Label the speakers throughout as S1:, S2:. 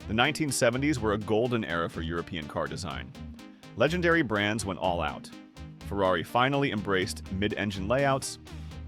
S1: The 1970s were a golden era for European car design. Legendary brands went all out. Ferrari finally embraced mid-engine layouts,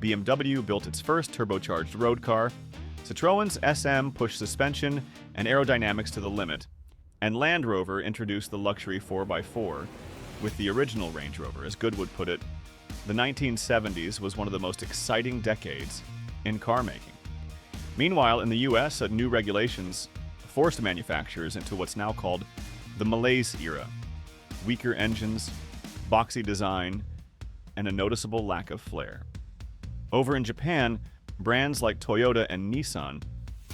S1: BMW built its first turbocharged road car, Citroën's SM pushed suspension and aerodynamics to the limit, and Land Rover introduced the luxury 4x4 with the original Range Rover. As Goodwood put it, the 1970s was one of the most exciting decades in car making. Meanwhile, in the US, new regulations forced manufacturers into what's now called the malaise era. Weaker engines, boxy design, and a noticeable lack of flair. Over in Japan, brands like Toyota and Nissan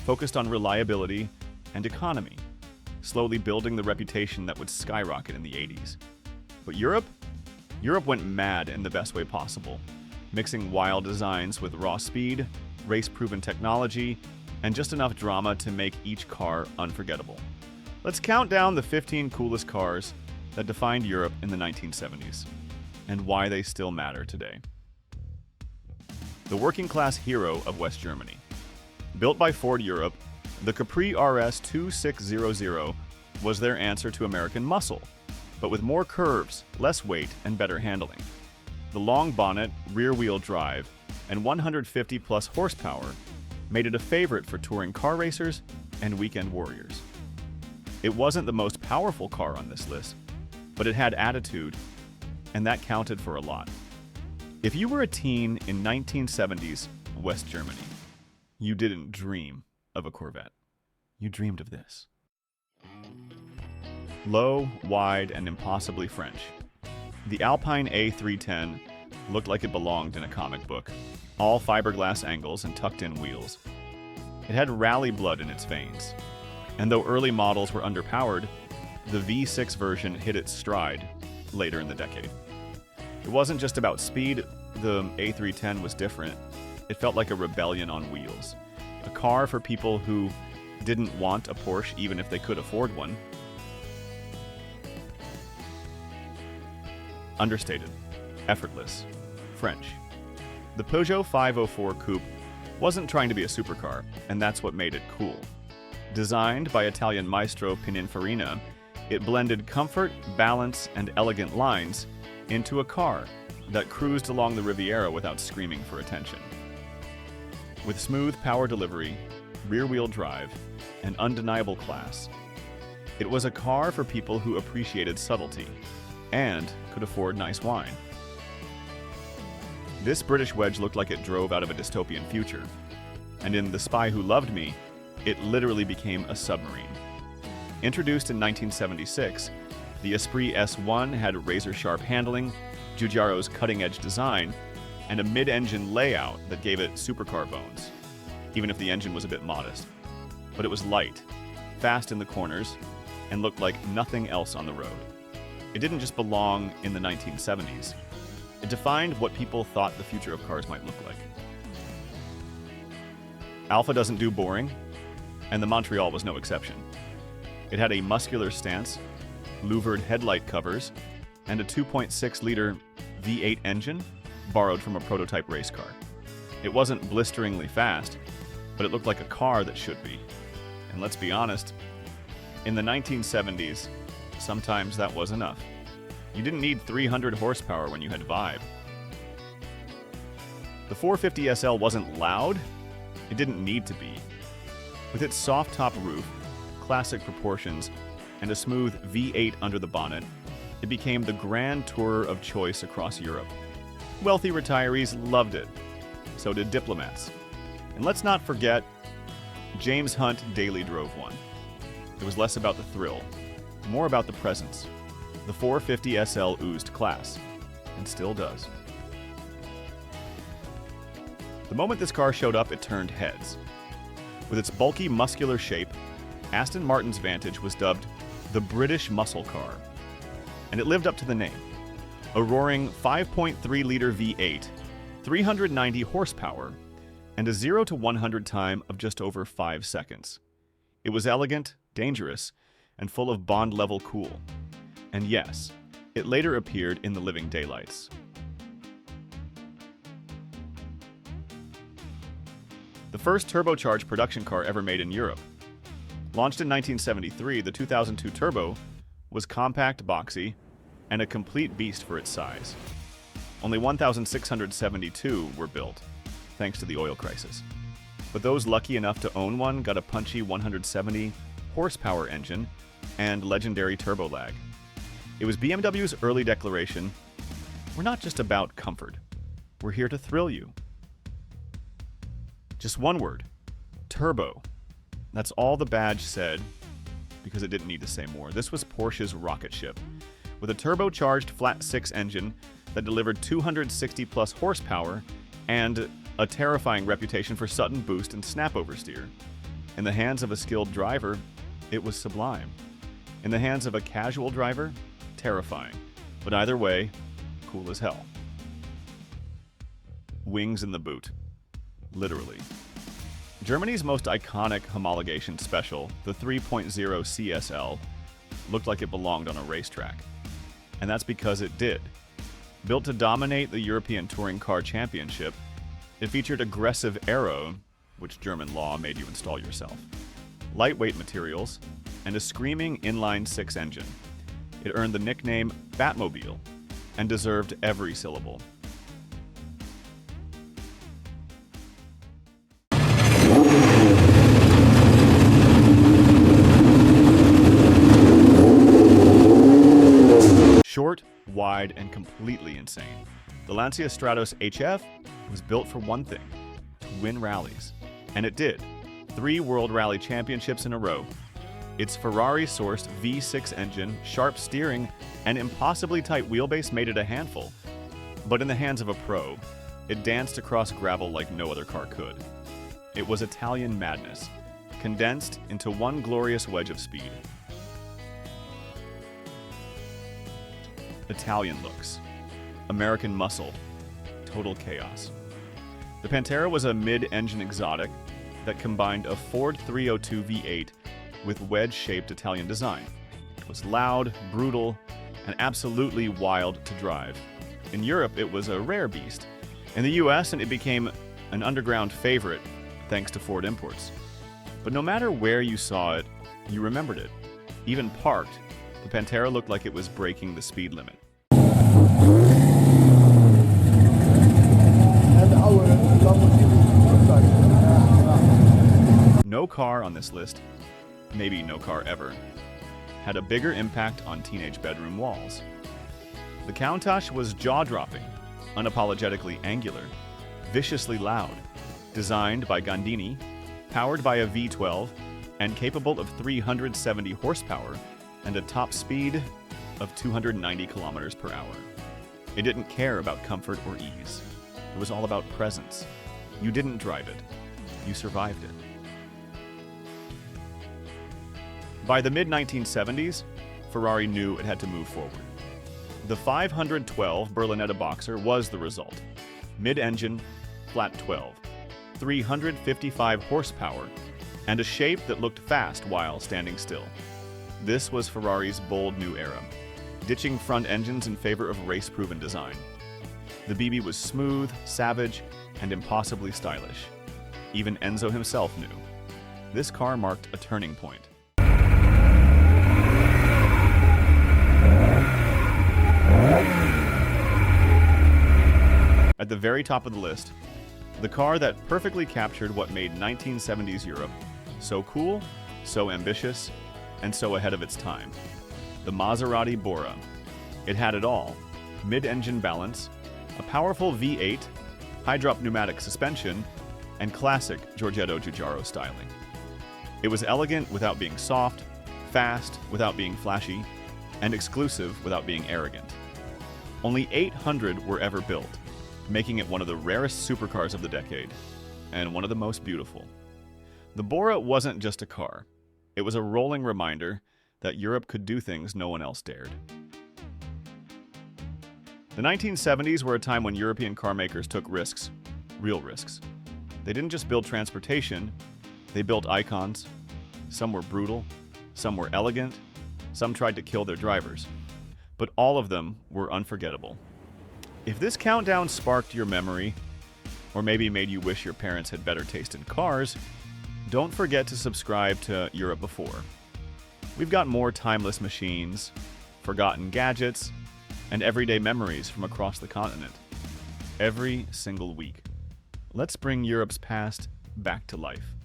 S1: focused on reliability and economy, slowly building the reputation that would skyrocket in the 80s. But Europe went mad in the best way possible, mixing wild designs with raw speed, race-proven technology, and just enough drama to make each car unforgettable. Let's count down the 15 coolest cars that defined Europe in the 1970s, and why they still matter today. The working-class hero of West Germany. Built by Ford Europe, the Capri RS2600 was their answer to American muscle, but with more curves, less weight, and better handling. The long bonnet, rear-wheel drive, and 150-plus horsepower made it a favorite for touring car racers and weekend warriors. It wasn't the most powerful car on this list, but it had attitude, and that counted for a lot. If you were a teen in 1970s West Germany, you didn't dream of a Corvette. You dreamed of this. Low, wide, and impossibly French. The Alpine A310 looked like it belonged in a comic book. All fiberglass angles and tucked-in wheels. It had rally blood in its veins. And though early models were underpowered, the V6 version hit its stride later in the decade. It wasn't just about speed, the A310 was different. It felt like a rebellion on wheels. A car for people who didn't want a Porsche even if they could afford one. Understated, effortless, French. The Peugeot 504 Coupe wasn't trying to be a supercar, and that's what made it cool. Designed by Italian maestro Pininfarina, it blended comfort, balance, and elegant lines into a car that cruised along the Riviera without screaming for attention. With smooth power delivery, rear-wheel drive, and undeniable class, it was a car for people who appreciated subtlety and could afford nice wine. This British wedge looked like it drove out of a dystopian future, and in The Spy Who Loved Me, it literally became a submarine. Introduced in 1976, the Esprit S1 had razor-sharp handling, Giugiaro's cutting-edge design, and a mid-engine layout that gave it supercar bones, even if the engine was a bit modest. But it was light, fast in the corners, and looked like nothing else on the road. It didn't just belong in the 1970s. It defined what people thought the future of cars might look like. Alpha doesn't do boring, and the Montreal was no exception. It had a muscular stance, louvered headlight covers, and a 2.6-liter V8 engine borrowed from a prototype race car. It wasn't blisteringly fast, but it looked like a car that should be. And let's be honest, in the 1970s, sometimes that was enough. You didn't need 300 horsepower when you had vibe. The 450 SL wasn't loud. It didn't need to be. With its soft-top roof, classic proportions, and a smooth V8 under the bonnet, it became the grand tourer of choice across Europe. Wealthy retirees loved it. So did diplomats. And let's not forget, James Hunt daily drove one. It was less about the thrill, more about the presence. The 450 SL oozed class, and still does. The moment this car showed up, it turned heads. With its bulky, muscular shape, Aston Martin's Vantage was dubbed the British muscle car, and it lived up to the name. A roaring 5.3-liter V8, 390 horsepower, and a 0 to 100 time of just over 5 seconds. It was elegant, dangerous, and full of Bond-level cool. And yes, it later appeared in the living daylights. The first turbocharged production car ever made in Europe. Launched in 1973, the 2002 Turbo was compact, boxy, and a complete beast for its size. Only 1,672 were built, thanks to the oil crisis. But those lucky enough to own one got a punchy 170 horsepower engine and legendary turbo lag. It was BMW's early declaration, "We're not just about comfort, we're here to thrill you." Just one word, turbo. That's all the badge said, because it didn't need to say more. This was Porsche's rocket ship, with a turbocharged flat-six engine that delivered 260-plus horsepower and a terrifying reputation for sudden boost and snap oversteer. In the hands of a skilled driver, it was sublime. In the hands of a casual driver, terrifying. But either way, cool as hell. Wings in the boot. Literally. Germany's most iconic homologation special, the 3.0 CSL, looked like it belonged on a racetrack. And that's because it did. Built to dominate the European Touring Car Championship, it featured aggressive aero, which German law made you install yourself, lightweight materials, and a screaming inline-six engine. It earned the nickname Batmobile and deserved every syllable. Short, wide, and completely insane. The Lancia Stratos HF was built for one thing: to win rallies. And it did. 3 World Rally Championships in a row. Its Ferrari-sourced V6 engine, sharp steering, and impossibly tight wheelbase made it a handful. But in the hands of a pro, it danced across gravel like no other car could. It was Italian madness, condensed into one glorious wedge of speed. Italian looks. American muscle. Total chaos. The Pantera was a mid-engine exotic that combined a Ford 302 V8 with wedge-shaped Italian design. It was loud, brutal, and absolutely wild to drive. In Europe, it was a rare beast. In the US, it became an underground favorite thanks to Ford imports. But no matter where you saw it, you remembered it. Even parked, the Pantera looked like it was breaking the speed limit. No car on this list, maybe no car ever, had a bigger impact on teenage bedroom walls. The Countach was jaw-dropping, unapologetically angular, viciously loud, designed by Gandini, powered by a V12, and capable of 370 horsepower and a top speed of 290 kilometers per hour. It didn't care about comfort or ease. It was all about presence. You didn't drive it. You survived it. By the mid-1970s, Ferrari knew it had to move forward. The 512 Berlinetta Boxer was the result. Mid-engine, flat 12, 355 horsepower, and a shape that looked fast while standing still. This was Ferrari's bold new era, ditching front engines in favor of race-proven design. The BB was smooth, savage, and impossibly stylish. Even Enzo himself knew. This car marked a turning point. At the very top of the list, the car that perfectly captured what made 1970s Europe so cool, so ambitious, and so ahead of its time. The Maserati Bora. It had it all: mid-engine balance, a powerful V8, high-drop pneumatic suspension, and classic Giorgetto Giugiaro styling. It was elegant without being soft, fast without being flashy, and exclusive without being arrogant. Only 800 were ever built, making it one of the rarest supercars of the decade, and one of the most beautiful. The Bora wasn't just a car. It was a rolling reminder that Europe could do things no one else dared. The 1970s were a time when European car makers took risks, real risks. They didn't just build transportation, they built icons. Some were brutal, some were elegant, some tried to kill their drivers. But all of them were unforgettable. If this countdown sparked your memory, or maybe made you wish your parents had better taste in cars, Don't forget to subscribe to Europe Before. We've got more timeless machines, forgotten gadgets, and everyday memories from across the continent. Every single week. Let's bring Europe's past back to life.